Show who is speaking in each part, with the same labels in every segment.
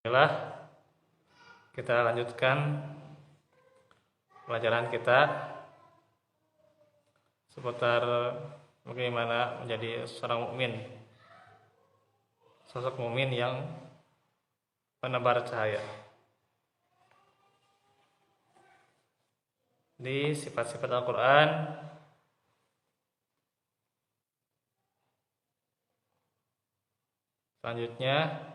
Speaker 1: Baiklah, kita lanjutkan pelajaran kita seputar bagaimana menjadi seorang mukmin, sosok mukmin yang penebar cahaya. Di sifat-sifat Al-Quran selanjutnya,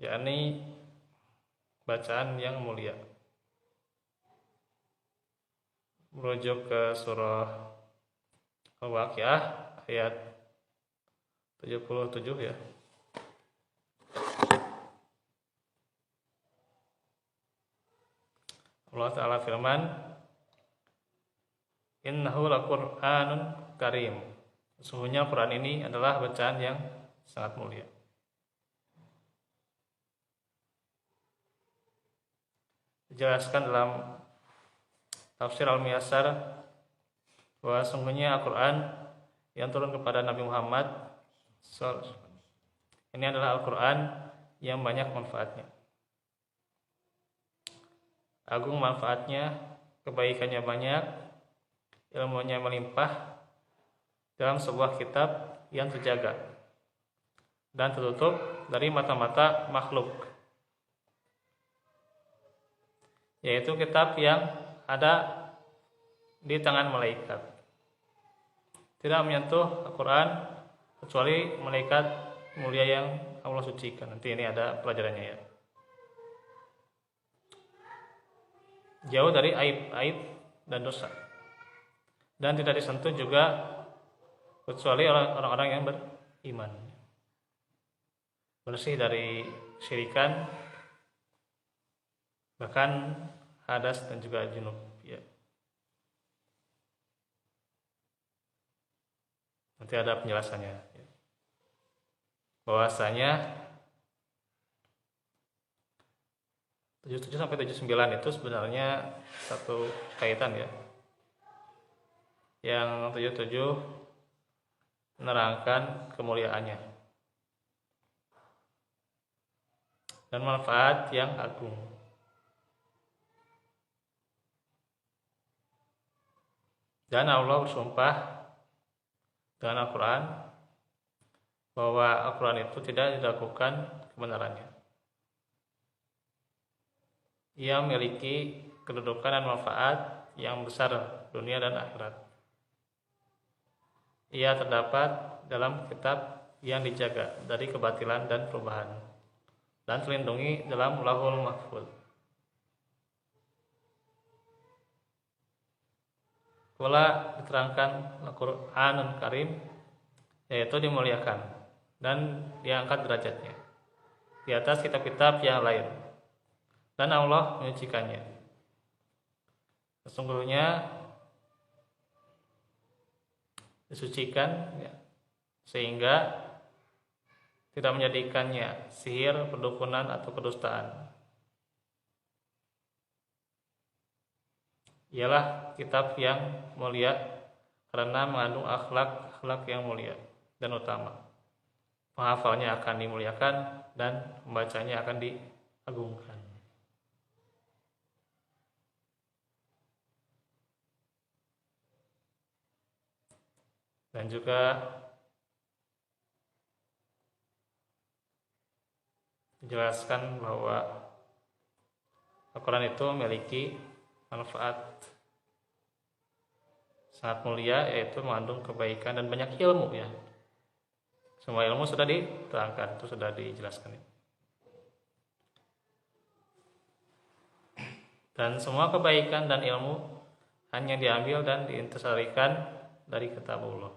Speaker 1: yakni bacaan yang mulia. Merujuk ke surah Al-Waqiah ayat 77 ya. Allah Ta'ala firman, Innahu laqur'anun karim. Sesungguhnya Quran ini adalah bacaan yang sangat mulia. Dijelaskan dalam tafsir Al-Muyassar bahwa sungguhnya Al-Quran yang turun kepada Nabi Muhammad ini adalah Al-Quran yang banyak manfaatnya, agung manfaatnya, kebaikannya banyak, ilmunya melimpah, dalam sebuah kitab yang terjaga dan tertutup dari mata-mata makhluk, yaitu kitab yang ada di tangan malaikat. Tidak menyentuh Al-Quran kecuali malaikat mulia yang Allah sucikan. Nanti ini ada pelajarannya ya. Jauh dari aib-aib dan dosa, dan tidak disentuh juga kecuali orang-orang yang beriman, bersih dari syirikan, bahkan hadas dan juga junub ya. Nanti ada penjelasannya ya. Bahwasanya 77 sampai 79 itu sebenarnya satu kaitan ya. Yang 77 menerangkan kemuliaannya dan manfaat yang agung. Dan Allah bersumpah dengan Al-Quran bahwa Al-Quran itu tidak diragukan kebenarannya. Ia memiliki kedudukan dan manfaat yang besar dunia dan akhirat. Ia terdapat dalam kitab yang dijaga dari kebatilan dan perubahan, dan terlindungi dalam Lauhul Mahfuz. Pula diterangkan Al-Quranul Karim, yaitu dimuliakan dan diangkat derajatnya di atas kitab-kitab yang lain, dan Allah menyucikannya. Sesungguhnya disucikan ya, sehingga tidak menjadikannya sihir, perdukunan atau kedustaan. Ialah kitab yang mulia karena mengandung akhlak yang mulia dan utama. Penghafalnya akan dimuliakan dan pembacanya akan diagungkan. Dan juga dijelaskan bahwa Al-Quran itu memiliki manfaat sangat mulia, yaitu mengandung kebaikan dan banyak ilmu ya. Semua ilmu sudah diterangkan, itu sudah dijelaskan. Dan semua kebaikan dan ilmu hanya diambil dan diintisarikan dari kitabullah.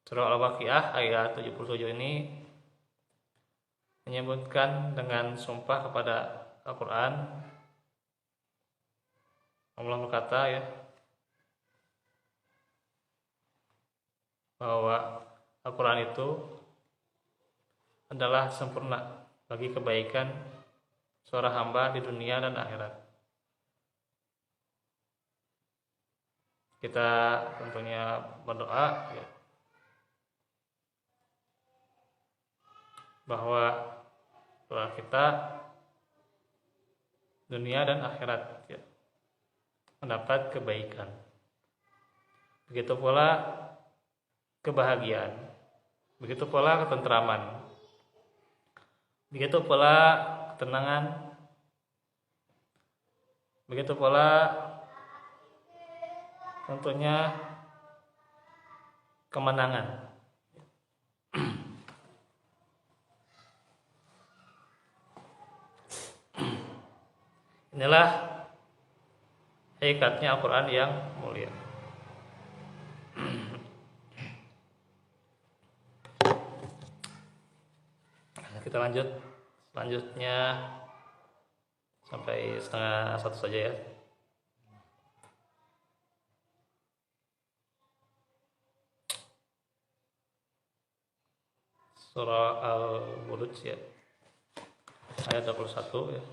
Speaker 1: Surah Al-Waqiah ayat 77 ini menyebutkan dengan sumpah kepada Al-Quran. Allah berkata ya, bahwa Al-Quran itu adalah sempurna bagi kebaikan seorang hamba di dunia dan akhirat. Kita tentunya berdoa ya, bahwa kita dunia dan akhirat ya, mendapat kebaikan. Begitu pula kebahagiaan, begitu pula ketentraman, begitu pula ketenangan, begitu pula tentunya kemenangan. Inilah hakikatnya Al-Quran yang mulia. Kita lanjut selanjutnya sampai 12:30 saja ya. Surah Al-Buruj ya, ayat 21 ya.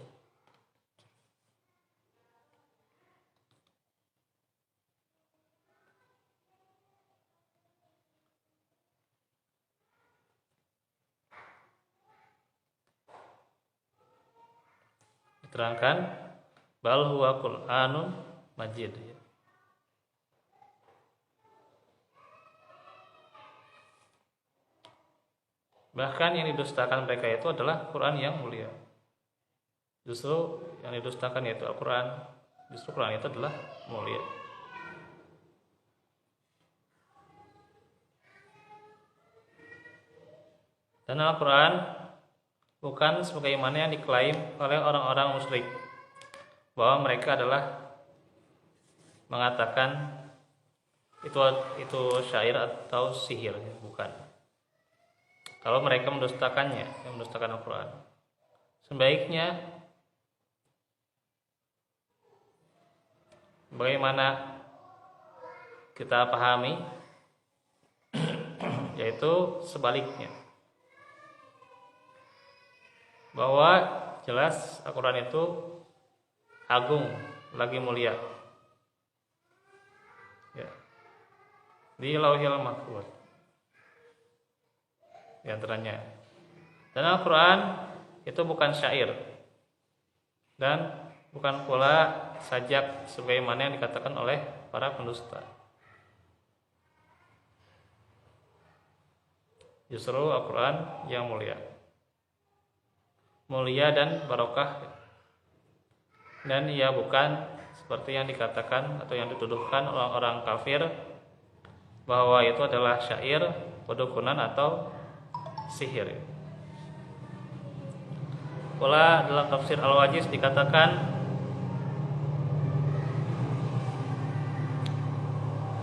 Speaker 1: Diterangkan bal huwa Qur'anun Majid ya. Bahkan yang didustakan mereka itu adalah Quran yang mulia. Justru yang didustakan yaitu Al-Quran. Justru Quran itu adalah mulia. Dan Al-Quran bukan sebagaimana yang diklaim oleh orang-orang musyrik bahwa mereka adalah mengatakan itu syair atau sihir, bukan. Kalau mereka mendustakannya, yang mendustakan Al-Quran, sebaiknya bagaimana kita pahami, yaitu sebaliknya, bahwa jelas Al-Quran itu agung, lagi mulia ya, di Lauhil Mahfuz di antaranya. Dan Al-Quran itu bukan syair dan bukan pula sajak sebagaimana yang dikatakan oleh para pendusta. Justru Al-Quran yang mulia dan barokah, dan ia bukan seperti yang dikatakan atau yang dituduhkan orang-orang kafir bahwa itu adalah syair, pedukunan atau sihir. Pula dalam tafsir Al-Wajiz dikatakan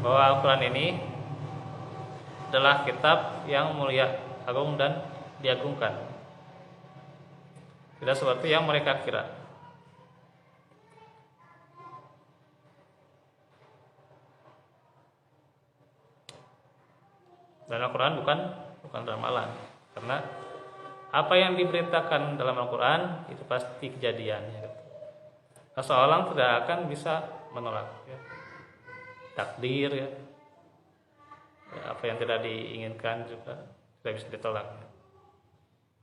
Speaker 1: bahwa Al-Quran ini adalah kitab yang mulia, agung dan diagungkan, tidak seperti yang mereka kira. Dan Al-Quran bukan ramalan, karena apa yang diberitakan dalam Al-Quran itu pasti kejadian ya. Seseorang tidak akan bisa menolak ya. Takdir ya. Apa yang tidak diinginkan juga tidak bisa ditolak.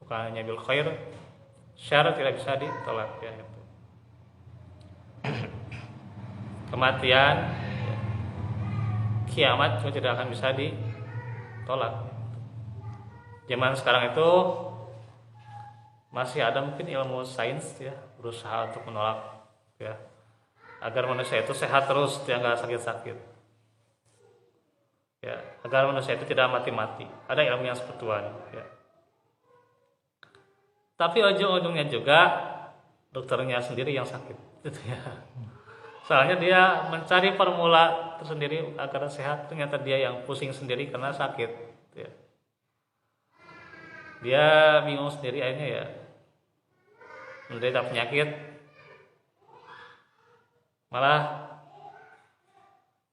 Speaker 1: Bukan hanya bil khair, syar tidak bisa ditolak ya. Kematian ya. Kiamat juga tidak akan bisa ditolak. Zaman sekarang itu masih ada mungkin ilmu sains ya, berusaha untuk menolak ya, agar manusia itu sehat terus, dia nggak sakit-sakit ya, agar manusia itu tidak mati-mati. Ada ilmu yang sepertuan ya. Tapi ujung-ujungnya juga dokternya sendiri yang sakit gitu ya. Soalnya dia mencari formula tersendiri agar sehat, ternyata dia yang pusing sendiri karena sakit ya. Dia bingung sendiri, akhirnya ya menderita penyakit, malah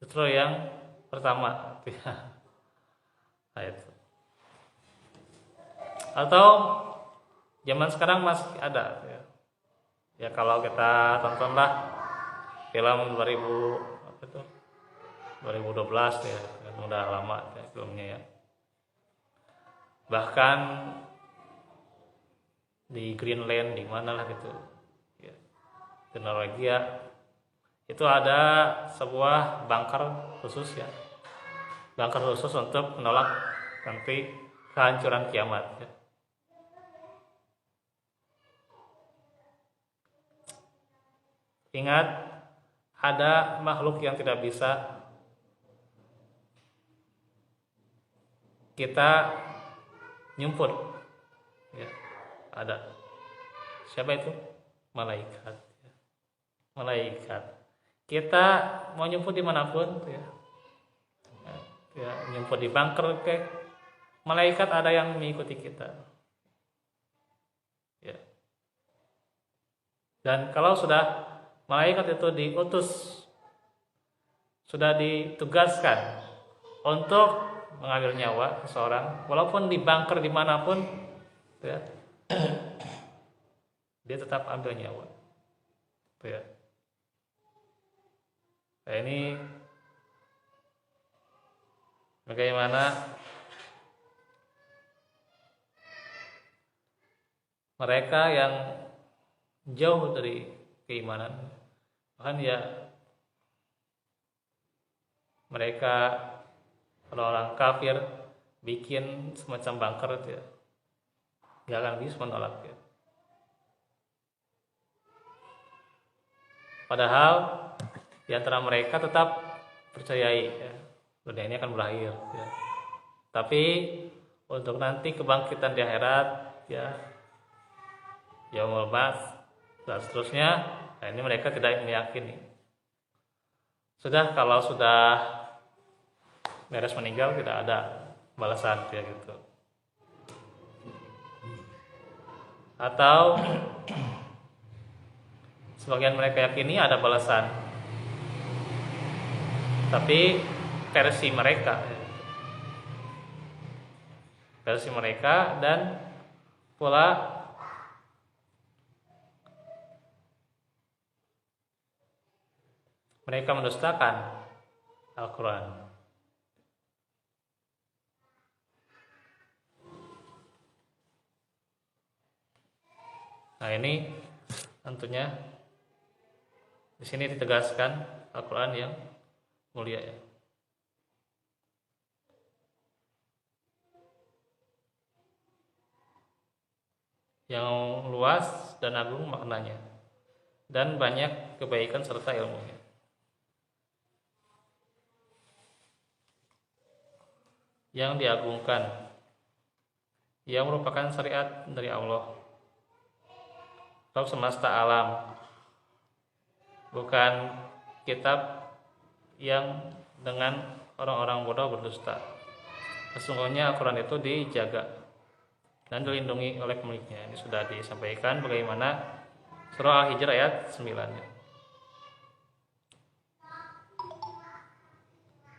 Speaker 1: justru yang pertama nah, itu. Atau zaman sekarang masih ada ya. Ya kalau kita tontonlah film 2012 ya, udah lama ya filmnya ya. Bahkan di Greenland, di mana lah gitu ya, di Norwegia itu ada sebuah bunker khusus ya, bunker khusus untuk menolak nanti kehancuran kiamat ya. Ingat, ada makhluk yang tidak bisa kita nyumput ya, ada. Siapa itu? Malaikat ya. Malaikat, kita mau nyumput dimanapun ya, ya nyumput di bunker ke malaikat ada yang mengikuti kita ya. Dan kalau sudah malaikat itu diutus, sudah ditugaskan untuk mengambil nyawa seseorang, walaupun di bunker dimanapun ya, dia tetap ambil nyawa ya. Nah, ini bagaimana mereka yang jauh dari keimanan, bahkan ya mereka orang kafir bikin semacam bunker itu ya, nggak akan bisa menolak ya. Padahal di antara mereka tetap percayai ya, dunia ini akan berakhir ya. Tapi untuk nanti kebangkitan di akhirat ya, yaumul ba'ts dan seterusnya, nah ini mereka tidak meyakini. Kalau sudah beres meninggal tidak ada balasan ya gitu. Atau sebagian mereka yakini ada balasan, tapi versi mereka dan pula mereka mendustakan Al-Quran. Nah ini tentunya di sini ditegaskan Al-Quran yang mulia ya. Yang luas dan agung maknanya, dan banyak kebaikan serta ilmunya. Yang diagungkan, yang merupakan syariat dari Allah, Rabb semesta alam, bukan kitab yang dengan orang-orang bodoh berdusta. Sesungguhnya Al-Quran itu dijaga dan dilindungi oleh pemiliknya. Ini sudah disampaikan bagaimana surah Al-Hijr ayat 9.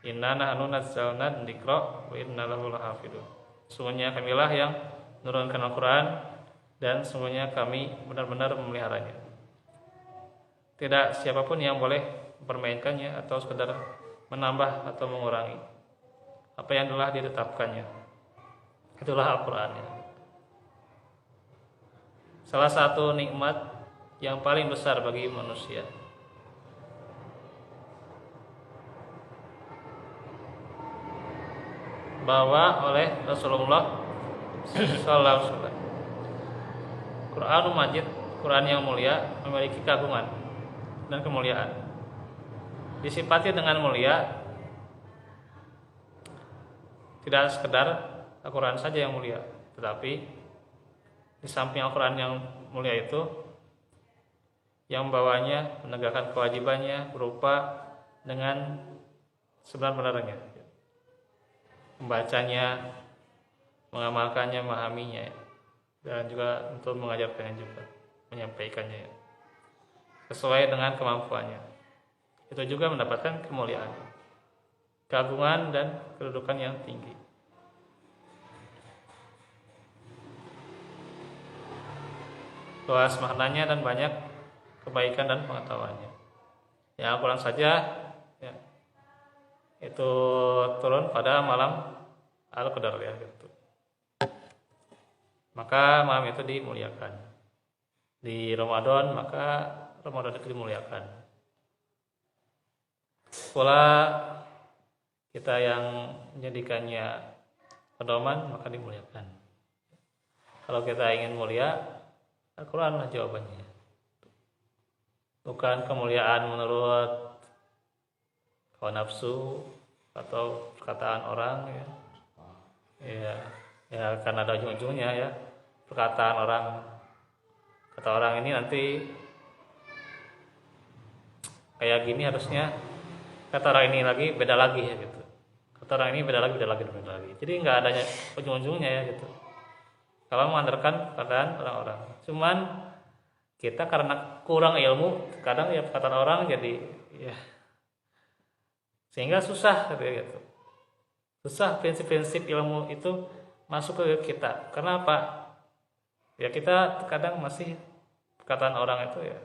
Speaker 1: Inna nahnu nazzalna dzikra wa inna lahu lahafidun. Sungguhnya kamilah yang menurunkan Al-Quran dan sungguhnya kami benar-benar memeliharanya. Tidak siapapun yang boleh mempermainkannya atau sekedar menambah atau mengurangi apa yang telah ditetapkannya. Itulah Al-Quran ya. Salah satu nikmat yang paling besar bagi manusia. Bawa oleh Rasulullah sallallahu alaihi wasallam. Quranul Majid, Quran yang mulia, memiliki keagungan dan kemuliaan. Disifati dengan mulia, tidak sekedar Al-Quran saja yang mulia, tetapi di samping Al-Quran yang mulia itu, yang membawanya, menegakkan kewajibannya berupa dengan sebenar-benarnya, membacanya, mengamalkannya, memahaminya, dan juga untuk mengajarkannya juga, menyampaikannya sesuai dengan kemampuannya. Itu juga mendapatkan kemuliaan, keagungan, dan kedudukan yang tinggi. Luas maknanya dan banyak kebaikan dan pengetahuannya. Ya, Al-Quran saja ya, itu turun pada malam Al-Qadar ya gitu. maka malam itu dimuliakan. Di Ramadan maka Ramadan itu dimuliakan. Pula kita yang menjadikannya pedoman maka dimuliakan. Kalau kita ingin mulia, Al-Quran lah jawabannya. Bukan kemuliaan menurut hawa nafsu atau perkataan orang ya. Ya karena ada ujung-ujungnya ya. Perkataan orang, kata orang ini nanti kayak gini harusnya, kata orang ini lagi beda lagi ya gitu. Kata orang ini beda lagi. Jadi nggak adanya ujung-ujungnya ya gitu. Kalau mengandalkan perkataan orang-orang. Cuman kita karena kurang ilmu, kadang ya perkataan orang jadi ya sehingga susah gitu. Susah prinsip-prinsip ilmu itu masuk ke kita. Karena apa? Ya kita kadang masih perkataan orang itu ya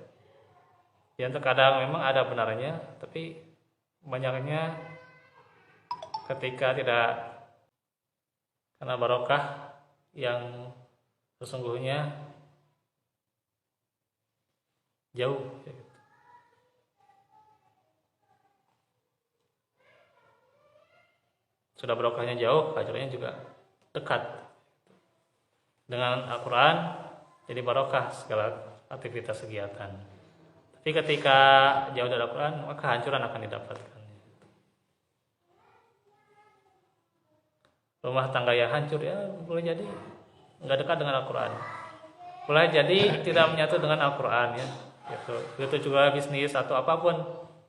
Speaker 1: yang terkadang memang ada benarnya, tapi banyaknya ketika tidak karena barokah yang sesungguhnya jauh ya gitu. Sudah barokahnya jauh, ajarnya juga dekat dengan Al-Quran, jadi barokah segala aktivitas kegiatan. Tapi ketika jauh dari Al-Quran, maka kehancuran akan didapatkan. Rumah tangga yang hancur ya boleh jadi nggak dekat dengan Al-Quran, boleh jadi tidak menyatu dengan Al-Quran ya gitu. Begitu juga bisnis atau apapun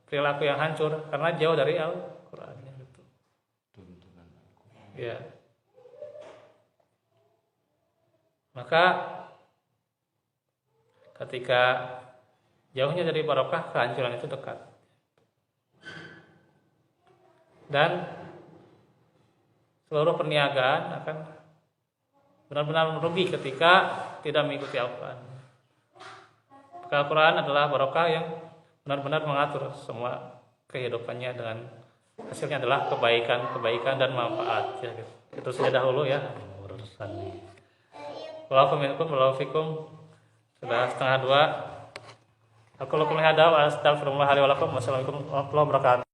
Speaker 1: perilaku yang hancur karena jauh dari Al-Quran ya, gitu. Ya maka ketika jauhnya dari barokah, kehancuran itu dekat. Dan seluruh perniagaan akan benar-benar merugi ketika tidak mengikuti Al-Quran. Al-Quran adalah barokah yang benar-benar mengatur semua kehidupannya, dengan hasilnya adalah kebaikan dan manfaat. Ya, gitu. Itu saja dahulu ya urusan ini. Waalaikumsalam. Sudah 1:30. Aku lakukan hada wa astaghfirullah li wa lakum. Wassalamualaikum warahmatullahi wabarakatuh.